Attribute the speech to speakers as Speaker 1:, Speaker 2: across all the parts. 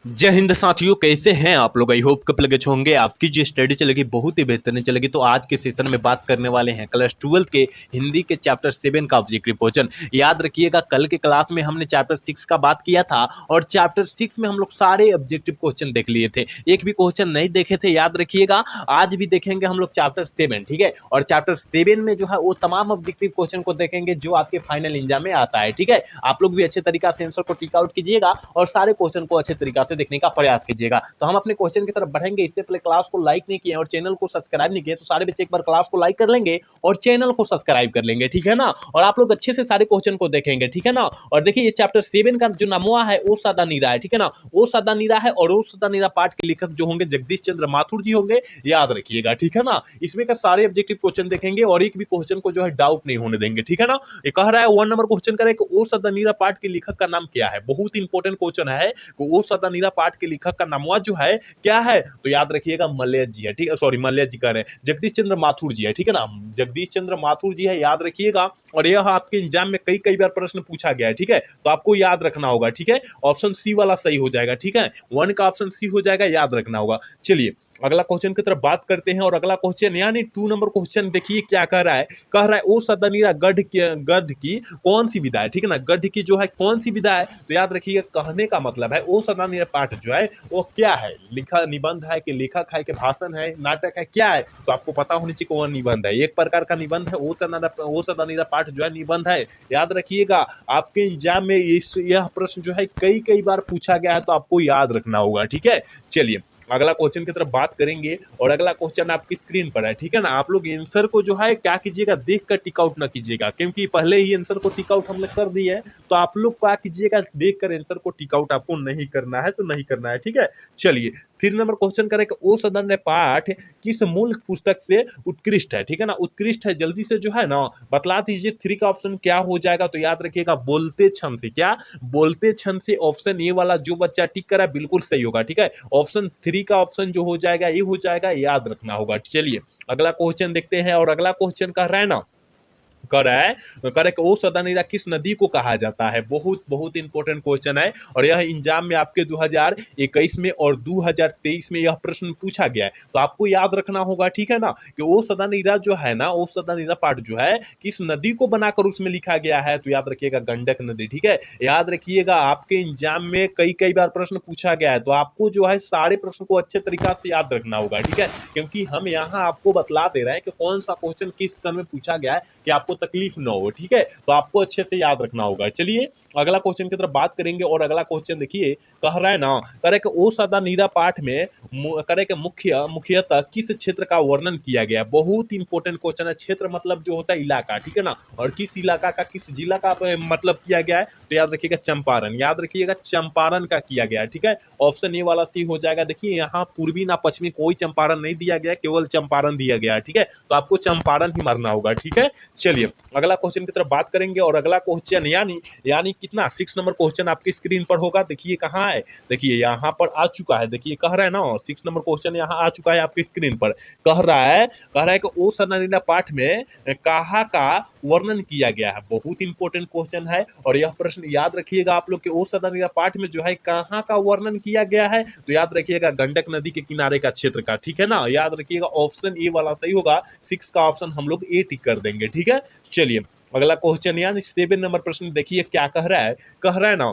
Speaker 1: जय हिंद साथियों, कैसे हैं आप लोग। आई होप कब लगे होंगे आपकी जो स्टडी चलेगी बहुत ही बेहतरीन चलेगी। तो आज के सेशन में बात करने वाले हैं क्लास 12 के हिंदी के चैप्टर 7 का ऑब्जेक्टिव क्वेश्चन। याद रखिएगा, कल के क्लास में हमने चैप्टर 6 का बात किया था और चैप्टर 6 में हम लोग सारे ऑब्जेक्टिव क्वेश्चन देख लिए थे। एक भी क्वेश्चन नहीं देखे थे, याद रखिएगा। आज भी देखेंगे हम लोग चैप्टर 7, ठीक है। और चैप्टर 7 में जो है वो तमाम ऑब्जेक्टिव क्वेश्चन को देखेंगे जो आपके फाइनल एग्जाम में आता है, ठीक है। आप लोग भी अच्छे तरीका से आंसर को टिक आउट कीजिएगा और सारे क्वेश्चन को अच्छे तरीका से देखने का प्रयास कीजिएगा। तो हम अपने क्वेश्चन की तरफ बढ़ेंगे। इससे पहले क्लास को लाइक नहीं किए और चैनल को सब्सक्राइब नहीं किए तो सारे बच्चे एक बार क्लास को लाइक कर लेंगे और चैनल को सब्सक्राइब कर लेंगे, ठीक है ना। और आप लोग अच्छे से सारे क्वेश्चन को देखेंगे, ठीक है ना। और देखिए, ये चैप्टर 7 का जो नामुआ है वो सादा नीरा है, ठीक है ना। वो सादा नीरा है और वो सादा नीरा पाठ के लेखक जो होंगे जगदीश चंद्र माथुर जी होंगे, याद रखिएगा, ठीक है ना। इसमें का सारे ऑब्जेक्टिव क्वेश्चन देखेंगे और एक भी क्वेश्चन को जो है डाउट नहीं होने देंगे, ठीक है ना। ये कह रहा है 1 नंबर क्वेश्चन करें कि ओ सादा नीरा पाठ के लेखक का नाम क्या है। बहुत इंपॉर्टेंट क्वेश्चन है। ओ सादा नीरा पाठ के लेखक का नामुआ जो है क्या है, तो याद रखिएगा मलय जी है, ठीक है। सॉरी, मलय जी कह रहे हैं, जगदीश चंद्र माथुर जी है, ठीक है ना। जगदीश चंद्र माथुर जी है, याद रखिएगा। और यह आपके एग्जाम में कई कई बार प्रश्न पूछा गया है, ठीक है। तो आपको याद रखना होगा, ठीक है। ऑप्शन सी वाला सही हो जाएगा, ठीक है। 1 का ऑप्शन सी हो जाएगा, याद रखना होगा। चलिए अगला क्वेश्चन की तरफ बात करते हैं। और अगला क्वेश्चन यानी 2 नंबर क्वेश्चन देखिए क्या कह रहा है। कह रहा है ओ सदनीरा गढ़ की कौन सी विधा है, ठीक है ना। गढ़ की जो है कौन सी विधा है, तो याद रखिएगा कहने का मतलब है ओ सदनीरा पाठ जो है वो क्या है। लिखा निबंध है कि लेखक है कि भाषण है, नाटक है, क्या है। तो आपको पता होनी चाहिए कौन निबंध है। एक प्रकार का निबंध है ओ सदनीरा पाठ जो है निबंध है, याद रखिएगा। आपके एग्जाम में यह प्रश्न जो है कई कई बार पूछा गया है, तो आपको याद रखना होगा, ठीक है। चलिए अगला क्वेश्चन की तरफ बात करेंगे। और अगला क्वेश्चन आपकी स्क्रीन पर है, ठीक है ना। आप लोग आंसर को जो है क्या कीजिएगा, देख कर टिक आउट ना कीजिएगा, क्योंकि पहले ही आंसर को टिक आउट हम लोग कर दिए है। तो आप लोग क्या कीजिएगा, देख कर आंसर को टिक आउट आपको नहीं करना है, तो नहीं करना है, ठीक है। चलिए 3 नंबर क्वेश्चन करें कि ओ सदन पाठ किस मूल पुस्तक से उत्कृष्ट है, ठीक है ना। उत्कृष्ट है, जल्दी से जो है ना बतला दीजिए। 3 का ऑप्शन क्या हो जाएगा, तो याद रखिएगा बोलते क्षण से। क्या बोलते क्षण से, ऑप्शन ए वाला जो बच्चा टिक करा बिल्कुल सही होगा, ठीक है। ऑप्शन 3 का ऑप्शन जो हो जाएगा ये हो जाएगा, याद रखना होगा। चलिए अगला क्वेश्चन देखते हैं। और अगला क्वेश्चन कह रहा है ना, करेक्ट ओ सदानीरा किस नदी को कहा जाता है। बहुत बहुत इंपॉर्टेंट क्वेश्चन है और यह एग्जाम में आपके 2021 में और 2023 में यह प्रश्न पूछा गया है। तो आपको याद रखना होगा, ठीक है ना, कि ओ सदानीरा जो है ना, ओ सदानीरा पाठ जो है किस नदी को बनाकर उसमें लिखा गया है। तो याद रखिएगा गंडक नदी, ठीक है। याद रखिएगा आपके एग्जाम में कई कई बार प्रश्न पूछा गया है, तो आपको जो है सारे प्रश्न को अच्छे तरीका से याद रखना होगा, ठीक है। क्योंकि हम यहाँ आपको बतला दे रहे हैं कि कौन सा क्वेश्चन किस सन में पूछा गया है कि आपको तकलीफ ना हो, ठीक है। तो आपको अच्छे से याद रखना होगा। चलिए अगला क्वेश्चन की तरफ बात करेंगे। और अगला क्वेश्चन देखिए कह रहा है ना, करे कि ओ सदा नीरा पाठ में करे कि मुख्यतः किस क्षेत्र का वर्णन किया गया। बहुत इंपॉर्टेंट क्वेश्चन है। क्षेत्र मतलब जो होता है इलाका, ठीक है ना। और किस इलाका का, किस जिला का मतलब किया गया है, तो याद रखिएगा चंपारण। याद रखिएगा चंपारण का किया गया है, ठीक है। ऑप्शन ए वाला सी हो जाएगा। देखिए यहाँ पूर्वी ना पश्चिमी कोई चंपारण नहीं दिया गया, केवल चंपारण दिया गया है, ठीक है। तो आपको चंपारण ही मारना होगा, ठीक है। चलिए अगला क्वेश्चन की तरफ बात करेंगे। और अगला क्वेश्चन यानी कितना 6 नंबर क्वेश्चन आपकी स्क्रीन पर होगा। देखिए कहाँ है, देखिए यहाँ पर आ चुका है। देखिए कह रहा है ना 6 नंबर क्वेश्चन यहाँ आ चुका है आपकी स्क्रीन पर। कह रहा है कि ओ सनानीना पाठ में कहा का वर्णन किया गया है। बहुत इंपॉर्टेंट क्वेश्चन है और यह प्रश्न याद रखिएगा आप लोग के ओ सनानीना पाठ में जो है कहाँ का वर्णन किया गया है, तो याद रखिएगा गंडक नदी के किनारे का क्षेत्र का, ठीक है ना। याद रखिएगा ऑप्शन ए वाला सही होगा। 6 का ऑप्शन हम लोग ए टिक कर देंगे, ठीक है। चलिए अगला क्वेश्चन यानी 7 नंबर प्रश्न देखिए क्या कह रहा है ना,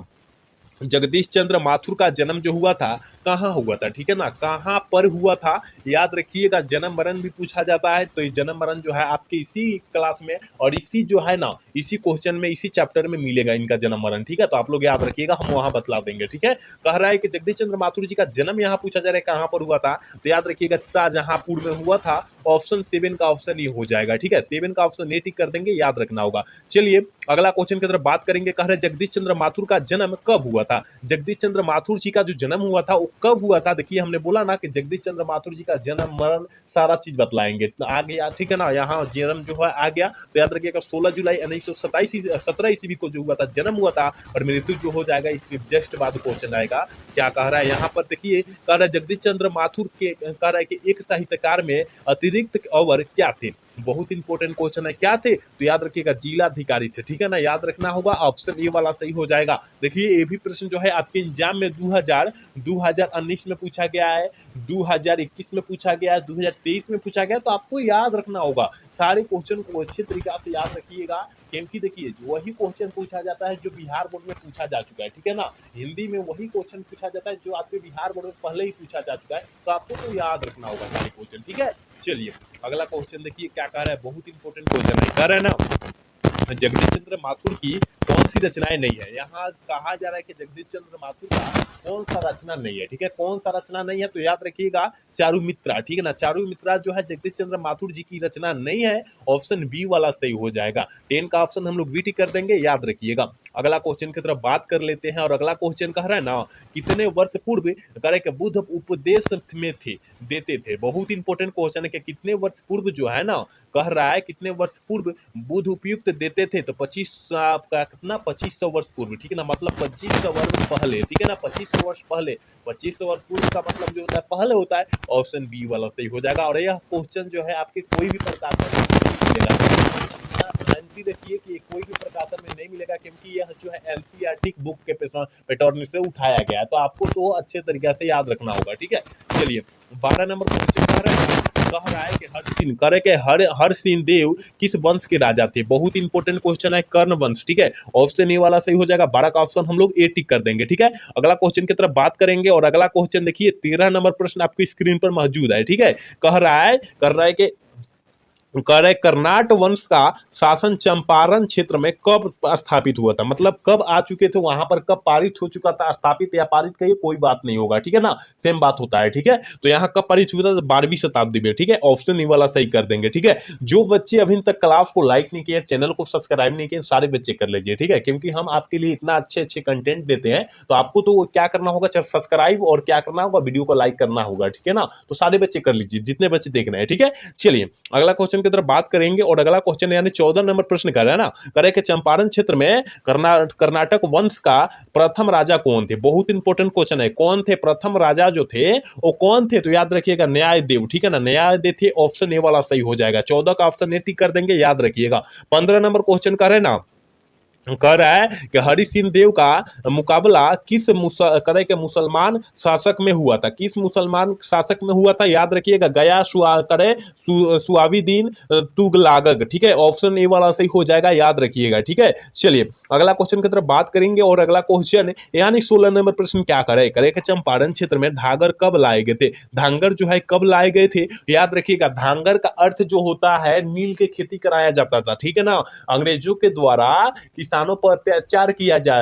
Speaker 1: जगदीश चंद्र माथुर का जन्म जो हुआ था कहाँ हुआ था, ठीक है ना। कहाँ पर हुआ था, याद रखिएगा। जन्म मरण भी पूछा जाता है, तो ये जन्म मरण जो है आपके इसी क्लास में और इसी जो है ना इसी क्वेश्चन में इसी चैप्टर में मिलेगा इनका जन्म मरण, ठीक है। तो आप लोग याद रखिएगा, हम वहां बतला देंगे, ठीक है। कह रहा है कि जगदीश चंद्र माथुर जी का जन्म यहाँ पूछा जा रहा है कहाँ पर हुआ था, तो याद रखिएगा शाहजहांपुर में हुआ था। ऑप्शन 7 का ऑप्शन ये हो जाएगा, ठीक है। 7 का ऑप्शन ए टिक कर देंगे, याद रखना होगा। चलिए अगला क्वेश्चन की तरफ बात करेंगे। कह रहे जगदीश चंद्र माथुर का जन्म कब हुआ था। जगदीश चंद्र माथुर जी का जो जन्म हुआ था वो कब हुआ था। देखिए हमने बोला ना कि जगदीश चंद्र माथुर जी का जन्म मरण सारा चीज बतलाएंगे, तो आ गया, ठीक है ना। यहाँ जन्म जो है आ गया, तो याद रखिएगा 16 जुलाई 1917 ईस्वी को जो हुआ था, जन्म हुआ था। और मृत्यु जो हो जाएगा इसके जस्ट बाद क्वेश्चन आएगा। क्या कह रहा है यहाँ पर देखिए, कह रहा है जगदीश चंद्र माथुर के कह रहा है कि एक साहित्यकार में अतिरिक्त और क्या थे। बहुत इंपॉर्टेंट क्वेश्चन है, क्या थे तो याद रखिएगा जिलाधिकारी थे, ठीक है ना, याद रखना होगा, ऑप्शन ए वाला सही हो जाएगा। देखिए ये भी प्रश्न जो है आपके एग्जाम में 2019 में पूछा गया है, 2021 में पूछा गया है, 2023 में पूछा गया, तो आपको याद रखना होगा, सारे क्वेश्चन को अच्छे तरीके से याद रखिएगा, क्योंकि देखिए वही क्वेश्चन पूछा जाता है जो बिहार बोर्ड में पूछा जा चुका है, ठीक है ना, हिंदी में वही क्वेश्चन पूछा जाता है जो आपके बिहार बोर्ड में पहले ही पूछा जा चुका है, तो आपको तो याद रखना होगा सारे क्वेश्चन, ठीक है। चलिए अगला क्वेश्चन देखिए क्या कह रहा है, बहुत इंपॉर्टेंट क्वेश्चन है, कह रहा है ना जगदीश चंद्र माथुर की कौन सी रचनाएं नहीं है, यहाँ कहा जा रहा है कि जगदीश चंद्र माथुर का कौन सा रचना नहीं है, ठीक है, कौन सा रचना नहीं है, तो याद रखिएगा चारुमित्रा, ठीक है ना, चारुमित्रा जो है जगदीश चंद्र माथुर जी की रचना नहीं है, ऑप्शन बी वाला सही हो जाएगा, 10 का ऑप्शन हम लोग बी टिक कर देंगे, याद रखिएगा। अगला क्वेश्चन की तरफ बात कर लेते हैं, और अगला क्वेश्चन कह रहा है ना कितने वर्ष पूर्व करे के बुद्ध उपदेश में थे देते थे, बहुत इंपॉर्टेंट क्वेश्चन है कि कितने वर्ष पूर्व जो है ना, कह रहा है कितने वर्ष पूर्व बुद्ध उपयुक्त देते थे, तो 25 का कितना 2500 वर्ष पूर्व, ठीक है ना, मतलब 2500 वर्ष पहले, ठीक है ना, 2500 वर्ष पहले, 2500 वर्ष पूर्व का मतलब जो होता है पहले होता है, ऑप्शन बी वाला सही हो जाएगा। और यह क्वेश्चन जो है आपके कोई भी प्रकार का मिलेगा, गारंटी रखिए कि कोई भी प्रकाशन में नहीं मिलेगा, क्योंकि यह जो है एनसीईआरटी बुक के पैटर्न से उठाया गया है, तो आपको तो अच्छे तरीके से याद रखना होगा, ठीक है। चलिए 12 नंबर क्वेश्चन कह रहा है कि हरसिन करे के हरसिन देव किस वंश के राजा थे, बहुत इंपॉर्टेंट क्वेश्चन है, कर्ण वंश, ठीक है, ऑप्शन ए वाला सही हो जाएगा, 12 का ऑप्शन हम लोग ए टिक कर देंगे, ठीक है। अगला क्वेश्चन की तरफ बात करेंगे, और अगला क्वेश्चन देखिए 13 नंबर प्रश्न आपकी स्क्रीन पर मौजूद है, ठीक है, कर रहा है कि कर्नाट वंश का शासन चंपारण क्षेत्र में कब स्थापित हुआ था, मतलब कब आ चुके थे वहां पर, कब पारित हो चुका था, स्थापित या पारित कहिए कोई बात नहीं होगा, ठीक है ना, सेम बात होता है, ठीक है। तो यहाँ कब पारित हुआ था, 12वीं शताब्दी में, ठीक है, ऑप्शन ई वाला सही कर देंगे, ठीक है। जो बच्चे अभी तक क्लास को लाइक नहीं किए, चैनल को सब्सक्राइब नहीं किए, सारे बच्चे कर लीजिए, ठीक है, क्योंकि हम आपके लिए इतना अच्छे अच्छे कंटेंट देते हैं, तो आपको तो क्या करना होगा, सब्सक्राइब और क्या करना होगा, वीडियो को लाइक करना होगा, ठीक है ना, तो सारे बच्चे कर लीजिए जितने बच्चे देख रहे हैं, ठीक है। चलिए अगला क्वेश्चन की तरफ बात करेंगे, और अगला क्वेश्चन यानी 14 नंबर प्रश्न कर रहा है ना, करे कि चंपारण क्षेत्र में कर्नाटक वंश का प्रथम राजा कौन थे, बहुत इंपॉर्टेंट क्वेश्चन है, कौन थे प्रथम राजा जो थे वो कौन थे, तो याद रखिएगा न्यायदेव, ठीक है ना, न्यायदेव थे, ऑप्शन ए वाला सही हो जाएगा, 14 का ऑप्शन ए टिक कर देंगे, याद रखिएगा। 15 नंबर क्वेश्चन कर रहे ना, कह रहा है कि हरि सिंह देव का मुकाबला किस करे के मुसलमान शासक में हुआ था, किस मुसलमान शासक में हुआ था, याद रखिएगा गया सुआविदीन तुगलागग, ठीक है, ऑप्शन ए वाला सही हो जाएगा, याद रखिएगा, ठीक है। चलिए अगला क्वेश्चन की तरफ बात करेंगे, और अगला क्वेश्चन यानी 16 नंबर प्रश्न क्या करे कि चंपारण क्षेत्र में धांगर कब लाए गए थे, धांगर जो है कब लाए गए थे, याद रखिएगा धांगर का अर्थ जो होता है नील की खेती कराया जाता था, ठीक है ना, अंग्रेजों के द्वारा किसानों पर अत्याचार किया जा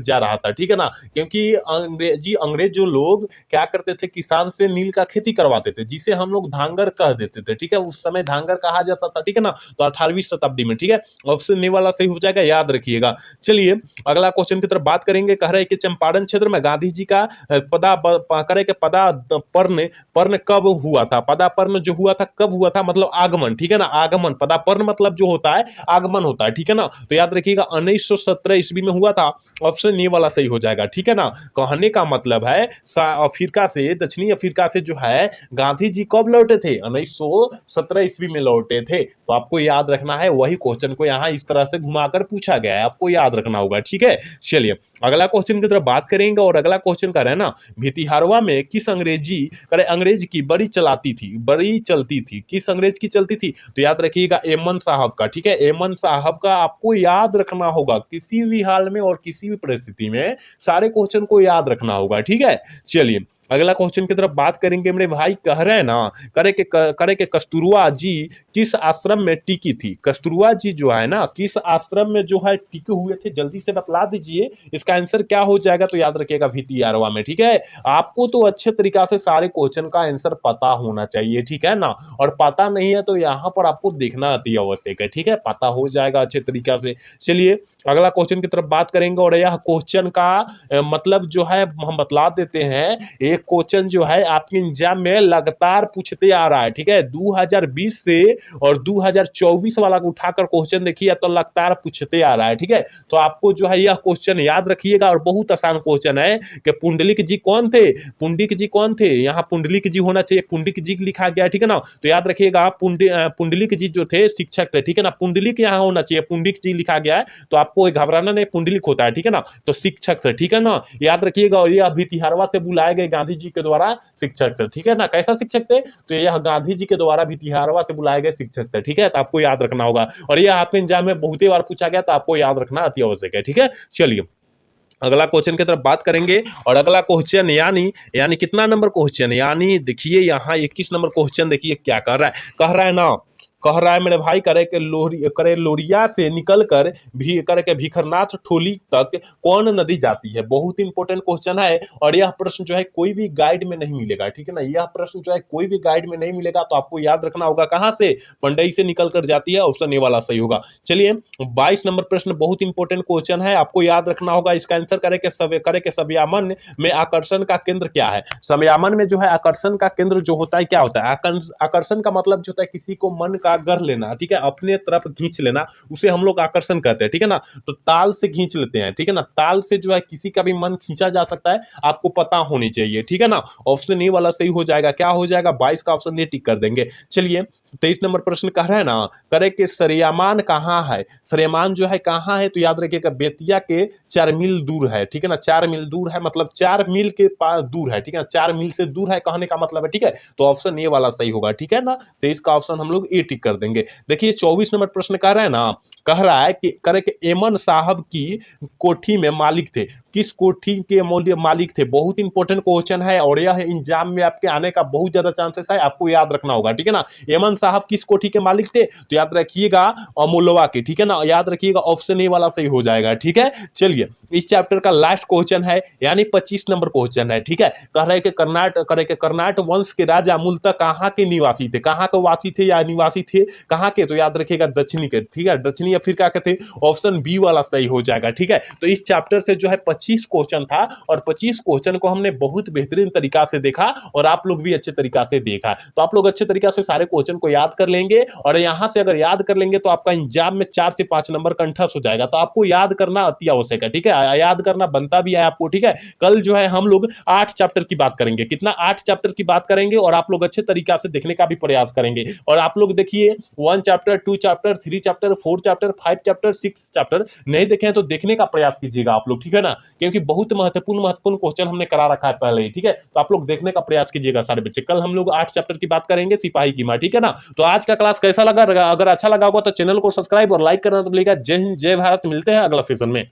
Speaker 1: रहा था, ठीक है ना, क्योंकि अंग्रेज जो लोग क्या करते थे, किसान से नील का खेती करवाते थे, जिसे हम लोग धांगर कह देते थे, ठीक है, उस समय धांगर कहा जाता था, ठीक है ना, तो 18वीं शताब्दी में, ठीक है, ऑप्शन ए वाला सही हो जाएगा, याद रखिएगा। चलिए अगला क्वेश्चन की तरफ बात करेंगे, कह रहे हैं कि चंपारण क्षेत्र में गांधी जी का पदापर्न कब हुआ था, पदापर्न जो हुआ था कब हुआ था, मतलब आगमन, ठीक है ना, आगमन, पदापर्न मतलब जो होता है आगमन होता है, ठीक है ना, तो याद रखिएगा 1917 ईस्वी में हुआ था, ऑप्शन ए वाला सही हो जाएगा, ठीक है ना। कहने का मतलब है अफ्रीका से, दक्षिणी अफ्रीका से जो है गांधी जी कब लौटे थे, 1917 ईस्वी में लौटे थे, तो आपको याद रखना है, वही क्वेश्चन को यहाँ इस तरह से घुमाकर पूछा गया है, आपको याद रखना होगा, ठीक है। चलिए अगला क्वेश्चन की तरफ बात करेंगे, और अगला क्वेश्चन का है ना, भितिहारवा में किस अंग्रेज की बड़ी चलती थी, किस अंग्रेज की चलती थी, तो याद रखिएगा एमन साहब का, ठीक है, एमन साहब का आपको याद रखना होगा, किसी भी हाल में और किसी भी परिस्थिति में सारे क्वेश्चन को याद रखना होगा, ठीक है। चलिए अगला क्वेश्चन की तरफ बात करेंगे, मेरे भाई कह रहे हैं ना, करे के कस्तूरबा जी किस आश्रम में टिकी थी, कस्तूरबा जी जो है ना किस आश्रम में जो है टिके हुए थे, जल्दी से बतला दीजिए, इसका आंसर क्या हो जाएगा, तो याद रखिएगा भितिहारवा में, ठीक है। आपको तो अच्छे तरीका से सारे क्वेश्चन का आंसर पता होना चाहिए, ठीक है ना, और पता नहीं है तो यहाँ पर आपको देखना अति आवश्यक है, ठीक है, पता हो जाएगा अच्छे तरीका से। चलिए अगला क्वेश्चन की तरफ बात करेंगे, और यह क्वेश्चन का मतलब जो है हम बतला देते हैं, एक
Speaker 2: क्वेश्चन जो है आपके एग्जाम में लगातार पूछते आ रहा है, ठीक है। 2020 से और 2024 वाला को उठाकर क्वेश्चन देखिए तो लगातार पूछते आ रहा है, ठीक है। तो आपको जो है यह क्वेश्चन याद रखिएगा और बहुत आसान क्वेश्चन है कि पुंडलिक जी कौन थे, पुंडलिक जी कौन थे, यहाँ पुंडलिक जी होना चाहिए, पुंडलिक जी लिखा गया है, ठीक है ना। तो याद रखिएगा पुंडलिक जी जो थे शिक्षक थे, ठीक है ना। पुंडलिक यहाँ होना चाहिए, पुंडलिक जी लिखा गया है तो आपको घबराना नहीं, पुंडलिक होता है, ठीक है ना। तो शिक्षक थे, ठीक है ना, याद रखिएगा। और यह भितिहारवा से बुलाए गए गांधी जी के द्वारा शिक्षक थे, ठीक है ना। कैसा शिक्षक थे, तो यह गांधी जी के द्वारा भितिहारवा से बुलाए गए शिक्षक थे, ठीक है। तो आपको याद रखना होगा और यह आपके एग्जाम में बहुत ही बार पूछा गया तो आपको याद रखना अति आवश्यक है, ठीक है। चलिए अगला क्वेश्चन की तरफ बात करेंगे और अगला क्वेश्चन यानी कितना नंबर क्वेश्चन, यानी देखिए यहाँ 21 नंबर क्वेश्चन देखिए क्या कर रहा है, कह रहा है ना, कह रहा है मेरे भाई करे लोरिया से निकलकर भी करे के भिखरनाथ ठोली तक कौन नदी जाती है। बहुत इंपॉर्टेंट क्वेश्चन है और यह प्रश्न जो है कोई भी गाइड में नहीं मिलेगा, ठीक है ना। यह प्रश्न जो है कोई भी गाइड में नहीं मिलेगा तो आपको याद रखना होगा कहां से, पंडई से निकलकर जाती है, ऑप्शन ए वाला सही होगा। चलिए 22 नंबर प्रश्न बहुत इंपॉर्टेंट क्वेश्चन है, आपको याद रखना होगा इसका आंसर करे के समयामन में आकर्षण का केंद्र क्या है। समयामन में जो है आकर्षण का केंद्र जो होता है क्या होता है, आकर्षण का मतलब जो होता है किसी को मन का कर लेना, ठीक है, अपने तरफ खींच लेना, उसे हम लोग आकर्षण कहते हैं, ठीक है ना। तो ताल से खींच लेते हैं, ठीक है ना, ताल से जो है किसी का भी मन खींचा जा सकता है, आपको पता होनी चाहिए, ठीक है ना। ऑप्शन ए वाला सही हो जाएगा, क्या हो जाएगा 22 का ऑप्शन ए टिक कर देंगे। चलिए 23 नंबर प्रश्न कह रहा है ना, करे के सरियामान कहाँ है, सरियामान जो है कहाँ है, तो याद रखिएगा बेतिया के 4 मील दूर है, ठीक है ना। 4 मील दूर है मतलब 4 मील के पास दूर है, ठीक है, 4 मील से दूर है कहने का मतलब है, ठीक है। तो ऑप्शन ए वाला सही होगा, ठीक है ना। 23 का ऑप्शन हम लोग ए टिक कर देंगे। देखिए 24 नंबर प्रश्न कह रहा है ना, कह रहा है कि करे कि एमन साहब की कोठी में मालिक थे, किस कोठी के मालिक थे। बहुत इंपॉर्टेंट क्वेश्चन है और यह एग्जाम में आपके आने का बहुत ज्यादा चांसेस है, आपको याद रखना होगा, ठीक है ना। एमन साहब किस कोठी के मालिक थे, तो याद रखिएगा अमोलवा के, ठीक है ना, याद रखिएगा ऑप्शन ए वाला सही हो जाएगा, ठीक है। चलिए इस चैप्टर का लास्ट क्वेश्चन है यानी 25 नंबर क्वेश्चन है, ठीक है। कह रहे कि कर्नाट वंश के राजा मूलतः कहाँ के निवासी थे, कहाँ के वासी थे या निवासी थे, कहाँ के, तो याद रखिएगा दक्षिणी के, ठीक है, दक्षिणी या फिर क्या कहते हैं, ऑप्शन बी वाला सही हो जाएगा, ठीक है। तो इस चैप्टर से जो है 25 क्वेश्चन था और 25 क्वेश्चन को हमने बहुत बेहतरीन तरीका से देखा और आप लोग भी अच्छे तरीका से देखा। तो आप लोग अच्छे तरीका से सारे क्वेश्चन को याद कर लेंगे और यहां से अगर याद कर लेंगे तो आपका एग्जाम में 4 से 5 नंबर कंठस्थ हो जाएगा। तो आपको याद करना अति आवश्यक है, ठीक है, याद करना बनता भी है आपको, ठीक है। कल जो है हम लोग 8 चैप्टर की बात करेंगे, कितना 8 चैप्टर की बात करेंगे और आप लोग अच्छे तरीका से देखने का भी प्रयास करेंगे। और आप लोग देखिए 1 chapter 2 chapter 3 chapter 4 chapter 5 chapter 6 chapter नहीं देखे हैं तो देखने का प्रयास कीजिएगा आप लोग, ठीक है ना, क्योंकि बहुत महत्वपूर्ण क्वेश्चन हमने करा रखा है पहले ही, ठीक है। तो आप लोग देखने का प्रयास कीजिएगा सारे बच्चे। कल हम लोग 8 चैप्टर की बात करेंगे सिपाही की मां, ठीक है ना। तो आज का क्लास कैसा लगा, अगर अच्छा लगा होगा तो चैनल को सब्सक्राइब और लाइक करना तो भूलिएगा। जय हिंद जय भारत, मिलते हैं अगला सेशन में।